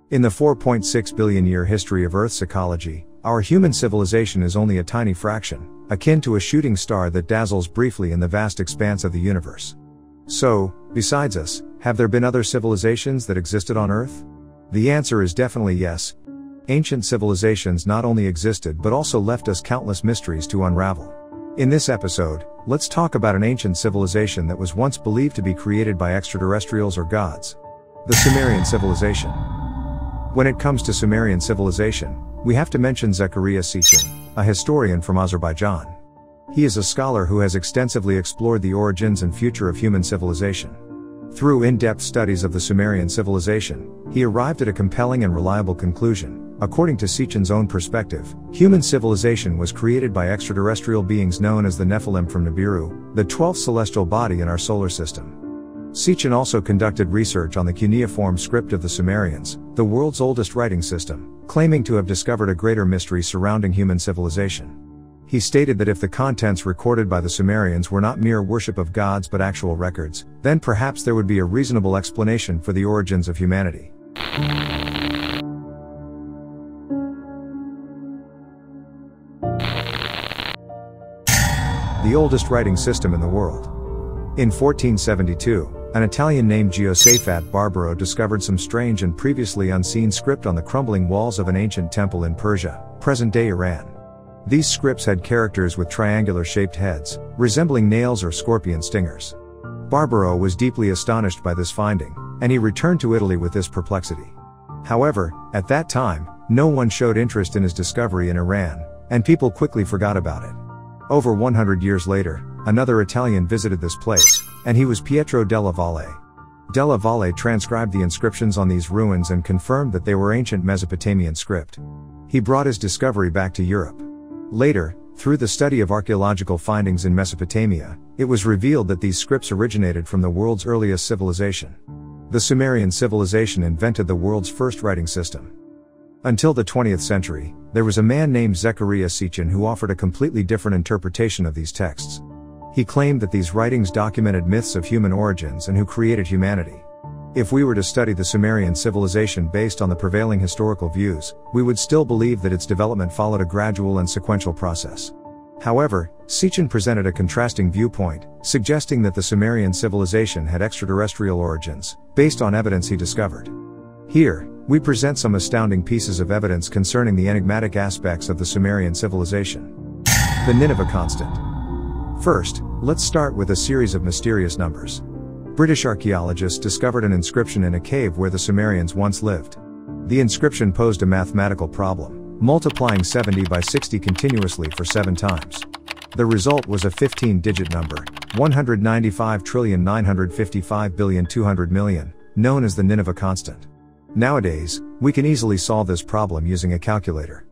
In the 4.6 billion year history of Earth's ecology, our human civilization is only a tiny fraction, akin to a shooting star that dazzles briefly in the vast expanse of the universe. So, besides us, have there been other civilizations that existed on Earth? The answer is definitely yes. Ancient civilizations not only existed but also left us countless mysteries to unravel. In this episode, let's talk about an ancient civilization that was once believed to be created by extraterrestrials or gods. The Sumerian civilization. When it comes to Sumerian civilization, we have to mention Zechariah Sitchin, a historian from Azerbaijan. He is a scholar who has extensively explored the origins and future of human civilization. Through in-depth studies of the Sumerian civilization, he arrived at a compelling and reliable conclusion. According to Sitchin's own perspective, human civilization was created by extraterrestrial beings known as the Nephilim from Nibiru, the 12th celestial body in our solar system. Sitchin also conducted research on the cuneiform script of the Sumerians, the world's oldest writing system, claiming to have discovered a greater mystery surrounding human civilization. He stated that if the contents recorded by the Sumerians were not mere worship of gods but actual records, then perhaps there would be a reasonable explanation for the origins of humanity. The oldest writing system in the world. In 1472, an Italian named Giosafat Barbaro discovered some strange and previously unseen script on the crumbling walls of an ancient temple in Persia, present-day Iran. These scripts had characters with triangular-shaped heads, resembling nails or scorpion stingers. Barbaro was deeply astonished by this finding, and he returned to Italy with this perplexity. However, at that time, no one showed interest in his discovery in Iran, and people quickly forgot about it. Over 100 years later, another Italian visited this place, and he was Pietro della Valle. Della Valle transcribed the inscriptions on these ruins and confirmed that they were ancient Mesopotamian script. He brought his discovery back to Europe. Later, through the study of archaeological findings in Mesopotamia, it was revealed that these scripts originated from the world's earliest civilization. The Sumerian civilization invented the world's first writing system. Until the 20th century, there was a man named Zechariah Sitchin who offered a completely different interpretation of these texts. He claimed that these writings documented myths of human origins and who created humanity. If we were to study the Sumerian civilization based on the prevailing historical views, we would still believe that its development followed a gradual and sequential process. However, Sitchin presented a contrasting viewpoint, suggesting that the Sumerian civilization had extraterrestrial origins, based on evidence he discovered. Here, we present some astounding pieces of evidence concerning the enigmatic aspects of the Sumerian civilization. The Nineveh constant. First, let's start with a series of mysterious numbers. British archaeologists discovered an inscription in a cave where the Sumerians once lived. The inscription posed a mathematical problem, multiplying 70 by 60 continuously for 7 times. The result was a 15-digit number, 195,955,200,000,000, known as the Nineveh constant. Nowadays, we can easily solve this problem using a calculator.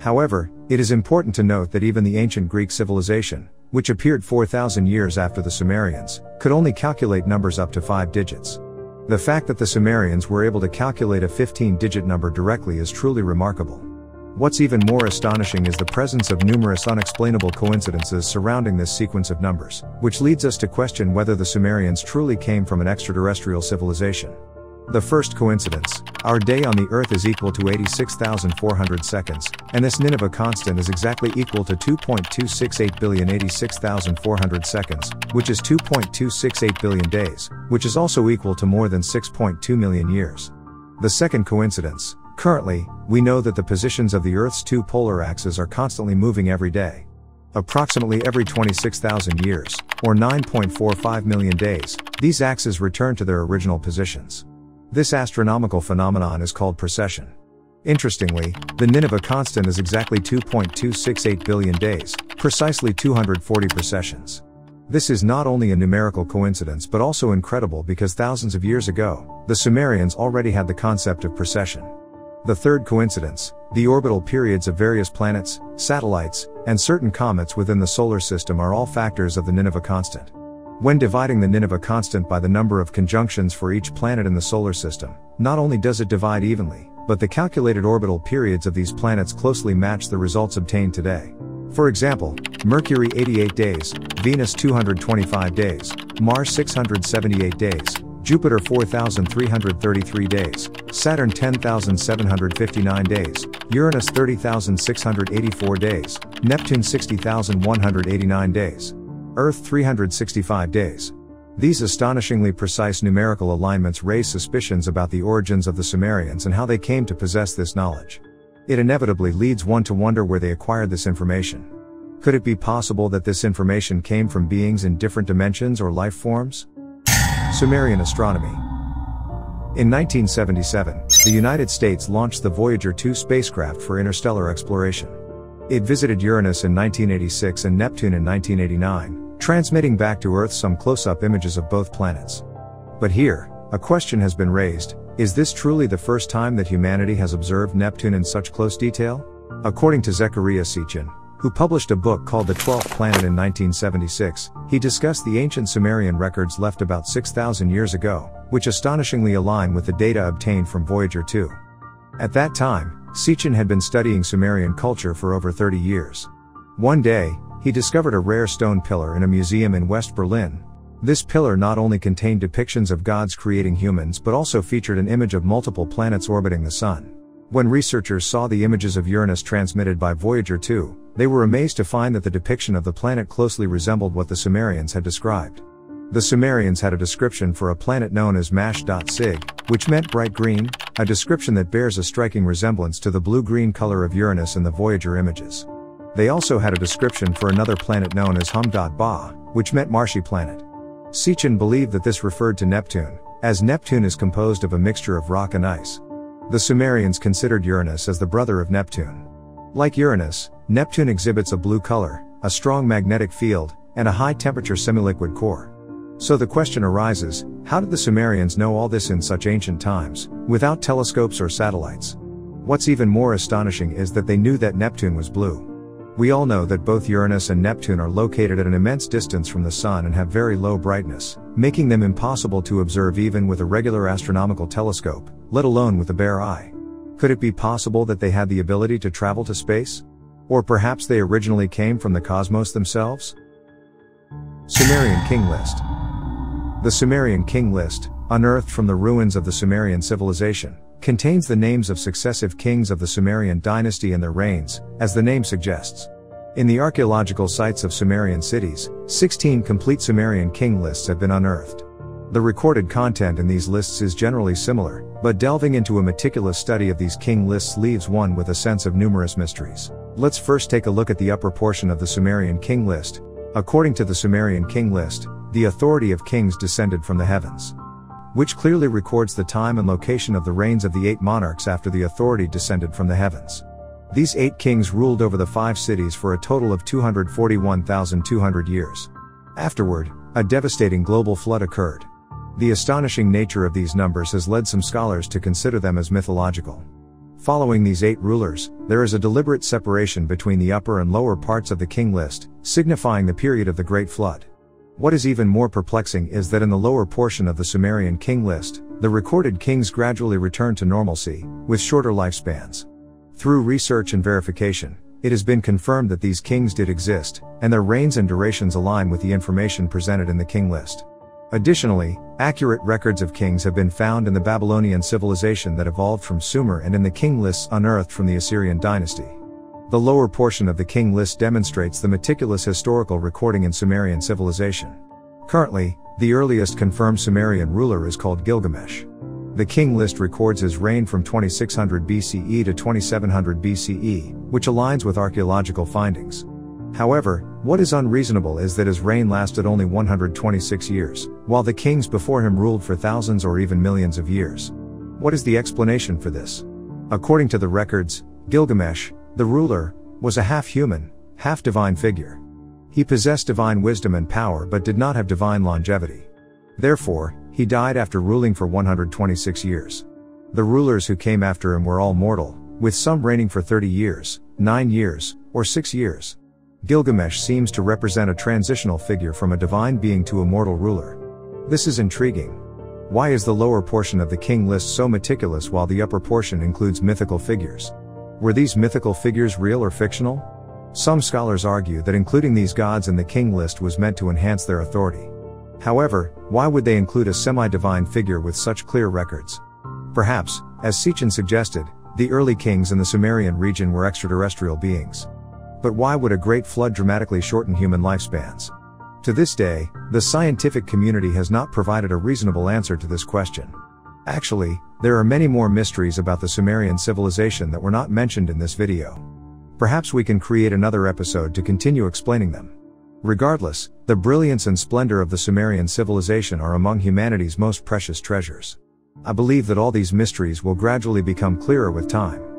However, it is important to note that even the ancient Greek civilization, which appeared 4,000 years after the Sumerians, could only calculate numbers up to 5 digits. The fact that the Sumerians were able to calculate a 15-digit number directly is truly remarkable. What's even more astonishing is the presence of numerous unexplainable coincidences surrounding this sequence of numbers, which leads us to question whether the Sumerians truly came from an extraterrestrial civilization. The first coincidence: our day on the Earth is equal to 86,400 seconds, and this Nineveh constant is exactly equal to 2.268,086,400 seconds, which is 2.268 billion days, which is also equal to more than 6.2 million years. The second coincidence: currently, we know that the positions of the Earth's 2 polar axes are constantly moving every day. Approximately every 26,000 years, or 9.45 million days, these axes return to their original positions. This astronomical phenomenon is called precession. Interestingly, the Nineveh constant is exactly 2.268 billion days, precisely 240 precessions. This is not only a numerical coincidence but also incredible because thousands of years ago, the Sumerians already had the concept of precession. The third coincidence: the orbital periods of various planets, satellites, and certain comets within the solar system are all factors of the Nineveh constant. When dividing the Nineveh constant by the number of conjunctions for each planet in the solar system, not only does it divide evenly, but the calculated orbital periods of these planets closely match the results obtained today. For example, Mercury 88 days, Venus 225 days, Mars 678 days, Jupiter 4,333 days, Saturn 10,759 days, Uranus 30,684 days, Neptune 60,189 days, Earth 365 days. These astonishingly precise numerical alignments raise suspicions about the origins of the Sumerians and how they came to possess this knowledge. It inevitably leads one to wonder where they acquired this information. Could it be possible that this information came from beings in different dimensions or life forms? Sumerian astronomy. In 1977, the United States launched the Voyager 2 spacecraft for interstellar exploration. It visited Uranus in 1986 and Neptune in 1989, transmitting back to Earth some close-up images of both planets. But here, a question has been raised: is this truly the first time that humanity has observed Neptune in such close detail? According to Zecharia Sitchin, who published a book called The 12th Planet in 1976, he discussed the ancient Sumerian records left about 6,000 years ago, which astonishingly align with the data obtained from Voyager 2. At that time, Sitchin had been studying Sumerian culture for over 30 years. One day, he discovered a rare stone pillar in a museum in West Berlin. This pillar not only contained depictions of gods creating humans but also featured an image of multiple planets orbiting the Sun. When researchers saw the images of Uranus transmitted by Voyager 2, they were amazed to find that the depiction of the planet closely resembled what the Sumerians had described. The Sumerians had a description for a planet known as Mash.Sig, which meant bright green, a description that bears a striking resemblance to the blue-green color of Uranus in the Voyager images. They also had a description for another planet known as Hum.Ba, which meant marshy planet. Sitchin believed that this referred to Neptune, as Neptune is composed of a mixture of rock and ice. The Sumerians considered Uranus as the brother of Neptune. Like Uranus, Neptune exhibits a blue color, a strong magnetic field, and a high-temperature semi-liquid core. So the question arises, how did the Sumerians know all this in such ancient times, without telescopes or satellites? What's even more astonishing is that they knew that Neptune was blue. We all know that both Uranus and Neptune are located at an immense distance from the Sun and have very low brightness, making them impossible to observe even with a regular astronomical telescope, let alone with the bare eye. Could it be possible that they had the ability to travel to space? Or perhaps they originally came from the cosmos themselves? Sumerian King List. The Sumerian King List, unearthed from the ruins of the Sumerian civilization, contains the names of successive kings of the Sumerian dynasty and their reigns, as the name suggests. In the archaeological sites of Sumerian cities, 16 complete Sumerian king lists have been unearthed. The recorded content in these lists is generally similar, but delving into a meticulous study of these king lists leaves one with a sense of numerous mysteries. Let's first take a look at the upper portion of the Sumerian king list. According to the Sumerian king list, the authority of kings descended from the heavens, which clearly records the time and location of the reigns of the 8 monarchs after the authority descended from the heavens. These 8 kings ruled over the 5 cities for a total of 241,200 years. Afterward, a devastating global flood occurred. The astonishing nature of these numbers has led some scholars to consider them as mythological. Following these 8 rulers, there is a deliberate separation between the upper and lower parts of the king list, signifying the period of the Great Flood. What is even more perplexing is that in the lower portion of the Sumerian king list, the recorded kings gradually returned to normalcy, with shorter lifespans. Through research and verification, it has been confirmed that these kings did exist, and their reigns and durations align with the information presented in the king list. Additionally, accurate records of kings have been found in the Babylonian civilization that evolved from Sumer and in the king lists unearthed from the Assyrian dynasty. The lower portion of the king list demonstrates the meticulous historical recording in Sumerian civilization. Currently, the earliest confirmed Sumerian ruler is called Gilgamesh. The king list records his reign from 2600 BCE to 2700 BCE, which aligns with archaeological findings. However, what is unreasonable is that his reign lasted only 126 years, while the kings before him ruled for thousands or even millions of years. What is the explanation for this? According to the records, Gilgamesh, the ruler, was a half-human, half-divine figure. He possessed divine wisdom and power but did not have divine longevity. Therefore, he died after ruling for 126 years. The rulers who came after him were all mortal, with some reigning for 30 years, 9 years, or 6 years. Gilgamesh seems to represent a transitional figure from a divine being to a mortal ruler. This is intriguing. Why is the lower portion of the king list so meticulous while the upper portion includes mythical figures? Were these mythical figures real or fictional? Some scholars argue that including these gods in the king list was meant to enhance their authority. However, why would they include a semi-divine figure with such clear records? Perhaps, as Sitchin suggested, the early kings in the Sumerian region were extraterrestrial beings. But why would a great flood dramatically shorten human lifespans? To this day, the scientific community has not provided a reasonable answer to this question. Actually, there are many more mysteries about the Sumerian civilization that were not mentioned in this video. Perhaps we can create another episode to continue explaining them. Regardless, the brilliance and splendor of the Sumerian civilization are among humanity's most precious treasures. I believe that all these mysteries will gradually become clearer with time.